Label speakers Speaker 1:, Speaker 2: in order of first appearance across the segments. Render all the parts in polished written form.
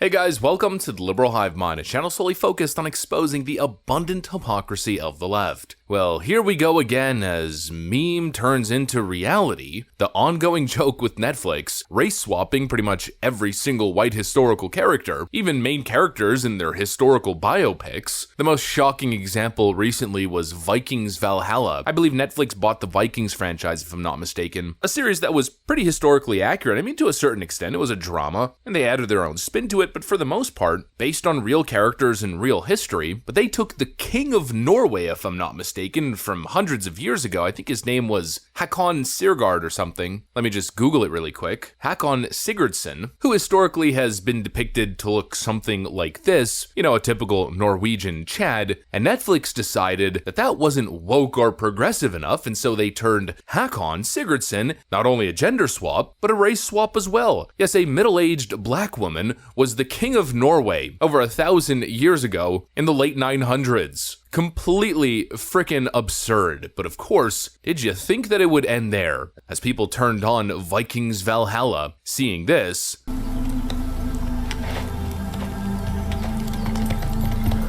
Speaker 1: Hey guys, welcome to the Liberal Hive Mind, a channel solely focused on exposing the abundant hypocrisy of the left. Well, here we go again as meme turns into reality, the ongoing joke with Netflix, race swapping pretty much every single white historical character, even main characters in their historical biopics. The most shocking example recently was Vikings Valhalla. I believe Netflix bought the Vikings franchise if I'm not mistaken. A series that was pretty historically accurate. I mean, to a certain extent, it was a drama, and they added their own spin to it, but for the most part, based on real characters and real history. But they took the King of Norway, if I'm not mistaken, from hundreds of years ago. I think his name was Hakon Sigurd or something. Let me just Google it really quick. Hakon Sigurdsson, who historically has been depicted to look something like this, you know, a typical Norwegian Chad, and Netflix decided that that wasn't woke or progressive enough, and so they turned Hakon Sigurdsson not only a gender swap, but a race swap as well. Yes, a middle-aged black woman was the King of Norway over 1,000 years ago in the late 900s. Completely frickin' absurd. But of course, did you think that it would end there? As people turned on Vikings Valhalla, seeing this,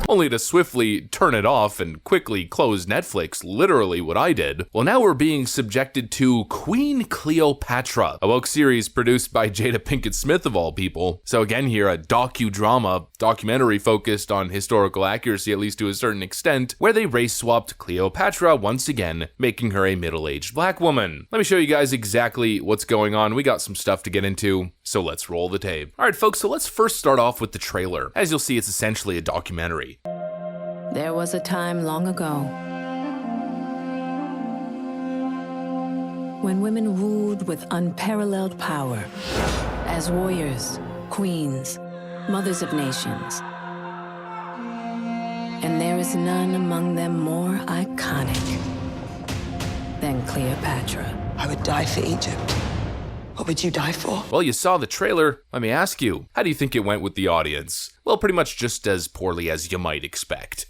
Speaker 1: only to swiftly turn it off and quickly close Netflix, literally what I did. Well, now we're being subjected to Queen Cleopatra, a woke series produced by Jada Pinkett Smith of all people. So again here, a documentary focused on historical accuracy, at least to a certain extent, where they race swapped Cleopatra once again, making her a middle-aged black woman. Let me show you guys exactly what's going on. We got some stuff to get into, so let's roll the tape. Alright folks, so let's first start off with the trailer. As you'll see, it's essentially a documentary.
Speaker 2: There was a time long ago when women ruled with unparalleled power as warriors, queens, mothers of nations. And there is none among them more iconic than Cleopatra.
Speaker 3: I would die for Egypt. What would you die for?
Speaker 1: Well, you saw the trailer. Let me ask you, how do you think it went with the audience? Well, pretty much just as poorly as you might expect.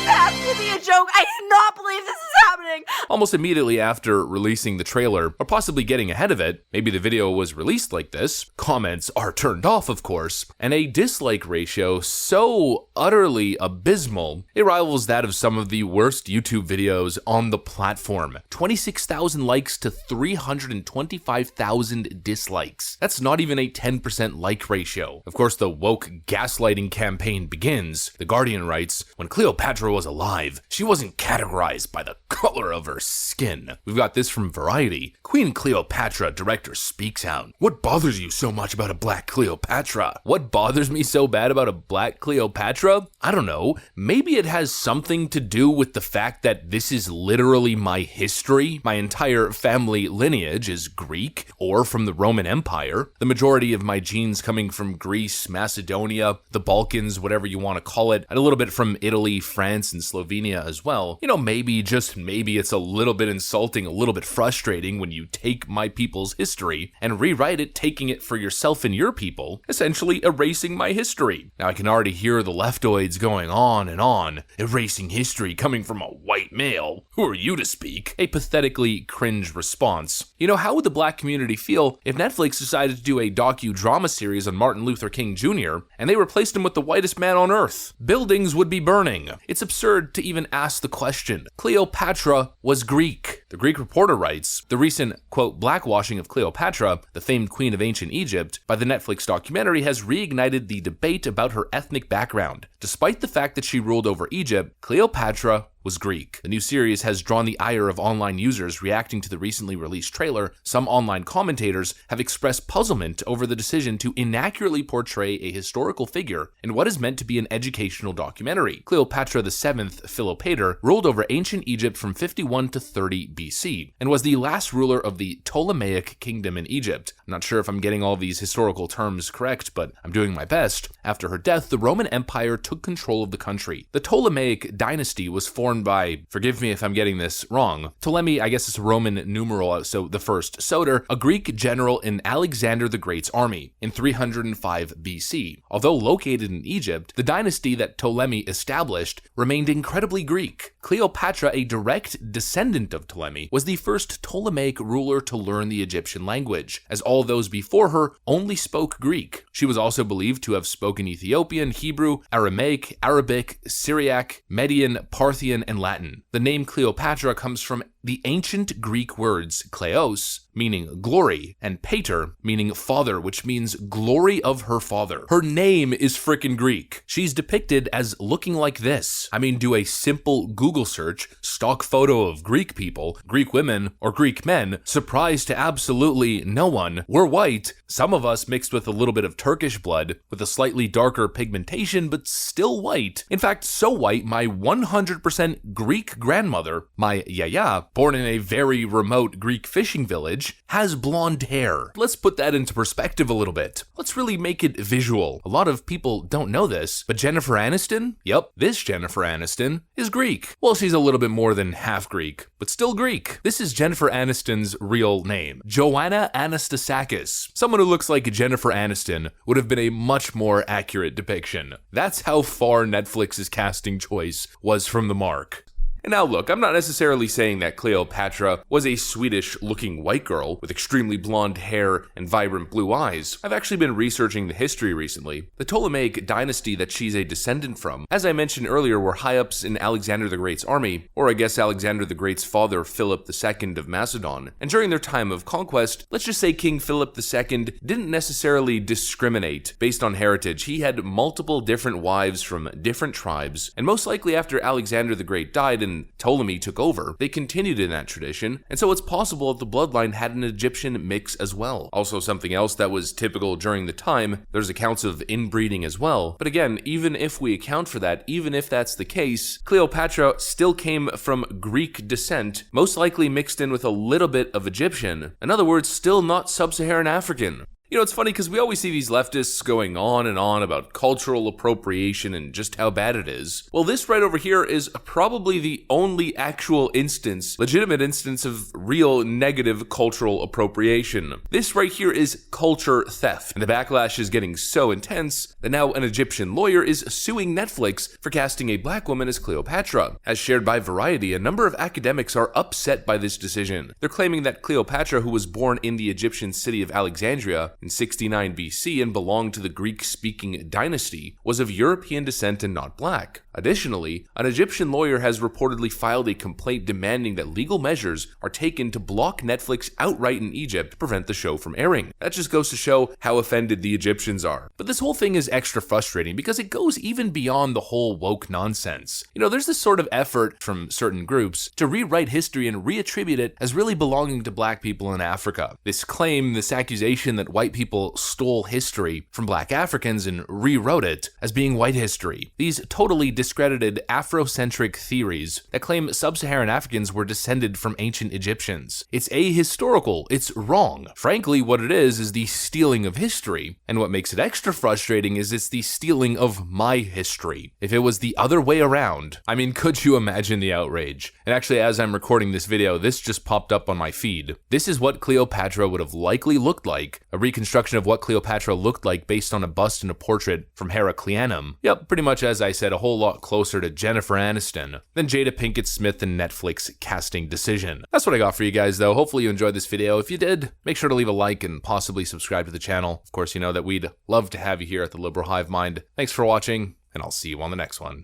Speaker 4: Has to be a joke. I cannot believe this is happening.
Speaker 1: Almost immediately after releasing the trailer, or possibly getting ahead of it, maybe the video was released like this, comments are turned off of course, and a dislike ratio so utterly abysmal, it rivals that of some of the worst YouTube videos on the platform. 26,000 likes to 325,000 dislikes. That's not even a 10% like ratio. Of course, the woke gaslighting campaign begins. The Guardian writes, when Cleopatra was alive, she wasn't categorized by the color of her skin. We've got this from Variety. Queen Cleopatra director speaks out. What bothers you so much about a black Cleopatra? What bothers me so bad about a black Cleopatra? I don't know. Maybe it has something to do with the fact that this is literally my history. My entire family lineage is Greek or from the Roman Empire. The majority of my genes coming from Greece, Macedonia, the Balkans, whatever you want to call it, and a little bit from Italy, France, and Slovenia as well. You know, maybe, just maybe it's a little bit insulting, a little bit frustrating when you take my people's history and rewrite it, taking it for yourself and your people, essentially erasing my history. Now I can already hear the leftoids going on and on, erasing history coming from a white male. Who are you to speak? A pathetically cringe response. You know, how would the black community feel if Netflix decided to do a docudrama series on Martin Luther King Jr. and they replaced him with the whitest man on earth? Buildings would be burning. It's absurd to even ask the question. Cleopatra was Greek. The Greek Reporter writes, the recent, quote, blackwashing of Cleopatra, the famed queen of ancient Egypt, by the Netflix documentary has reignited the debate about her ethnic background. Despite the fact that she ruled over Egypt, Cleopatra was Greek. The new series has drawn the ire of online users reacting to the recently released trailer. Some online commentators have expressed puzzlement over the decision to inaccurately portray a historical figure in what is meant to be an educational documentary. Cleopatra VII Philopator ruled over ancient Egypt from 51 to 30 BC and was the last ruler of the Ptolemaic kingdom in Egypt. I'm not sure if I'm getting all these historical terms correct, but I'm doing my best. After her death, the Roman Empire took control of the country. The Ptolemaic dynasty was formed by, forgive me if I'm getting this wrong, Ptolemy, I guess it's a Roman numeral, so the first Soter, a Greek general in Alexander the Great's army in 305 BC. Although located in Egypt, the dynasty that Ptolemy established remained incredibly Greek. Cleopatra, a direct descendant of Ptolemy, was the first Ptolemaic ruler to learn the Egyptian language, as all those before her only spoke Greek. She was also believed to have spoken Ethiopian, Hebrew, Aramaic, Arabic, Syriac, Median, Parthian, and Latin. The name Cleopatra comes from the ancient Greek words kleos, meaning glory, and pater, meaning father, which means glory of her father. Her name is frickin' Greek. She's depicted as looking like this. I mean, do a simple Google search, stock photo of Greek people, Greek women, or Greek men, surprise to absolutely no one. We're white, some of us mixed with a little bit of Turkish blood, with a slightly darker pigmentation, but still white. In fact, so white, my 100% Greek grandmother, my yaya, born in a very remote Greek fishing village, has blonde hair. Let's put that into perspective a little bit. Let's really make it visual. A lot of people don't know this, but Jennifer Aniston? Yep, this Jennifer Aniston is Greek. Well, she's a little bit more than half Greek, but still Greek. This is Jennifer Aniston's real name, Joanna Anastasakis. Someone who looks like Jennifer Aniston would have been a much more accurate depiction. That's how far Netflix's casting choice was from the mark. And now look, I'm not necessarily saying that Cleopatra was a Swedish-looking white girl with extremely blonde hair and vibrant blue eyes. I've actually been researching the history recently. The Ptolemaic dynasty that she's a descendant from, as I mentioned earlier, were high-ups in Alexander the Great's army, or I guess Alexander the Great's father, Philip II of Macedon. And during their time of conquest, let's just say King Philip II didn't necessarily discriminate based on heritage. He had multiple different wives from different tribes, and most likely after Alexander the Great died and Ptolemy took over, they continued in that tradition, and so it's possible that the bloodline had an Egyptian mix as well. Also, something else that was typical during the time, there's accounts of inbreeding as well, but again, even if we account for that, even if that's the case, Cleopatra still came from Greek descent, most likely mixed in with a little bit of Egyptian. In other words, still not sub-Saharan African. You know, it's funny because we always see these leftists going on and on about cultural appropriation and just how bad it is. Well, this right over here is probably the only actual instance, legitimate instance of real negative cultural appropriation. This right here is culture theft. And the backlash is getting so intense that now an Egyptian lawyer is suing Netflix for casting a black woman as Cleopatra. As shared by Variety, a number of academics are upset by this decision. They're claiming that Cleopatra, who was born in the Egyptian city of Alexandria in 69 BC and belonged to the Greek-speaking dynasty, was of European descent and not black. Additionally, an Egyptian lawyer has reportedly filed a complaint demanding that legal measures are taken to block Netflix outright in Egypt to prevent the show from airing. That just goes to show how offended the Egyptians are. But this whole thing is extra frustrating because it goes even beyond the whole woke nonsense. You know, there's this sort of effort from certain groups to rewrite history and reattribute it as really belonging to black people in Africa. This claim, this accusation that white people stole history from black Africans and rewrote it as being white history. These totally discredited Afrocentric theories that claim sub-Saharan Africans were descended from ancient Egyptians. It's ahistorical, it's wrong. Frankly, what it is the stealing of history. And what makes it extra frustrating is it's the stealing of my history. If it was the other way around, I mean, could you imagine the outrage? And actually, as I'm recording this video, this just popped up on my feed. This is what Cleopatra would have likely looked like, a reconstruction of what Cleopatra looked like based on a bust and a portrait from Heracleanum. Yep, pretty much as I said, a whole lot closer to Jennifer Aniston than Jada Pinkett Smith and Netflix casting decision. That's what I got for you guys though. Hopefully you enjoyed this video. If you did, make sure to leave a like and possibly subscribe to the channel. Of course, you know that we'd love to have you here at the Liberal Hive Mind. Thanks for watching, and I'll see you on the next one.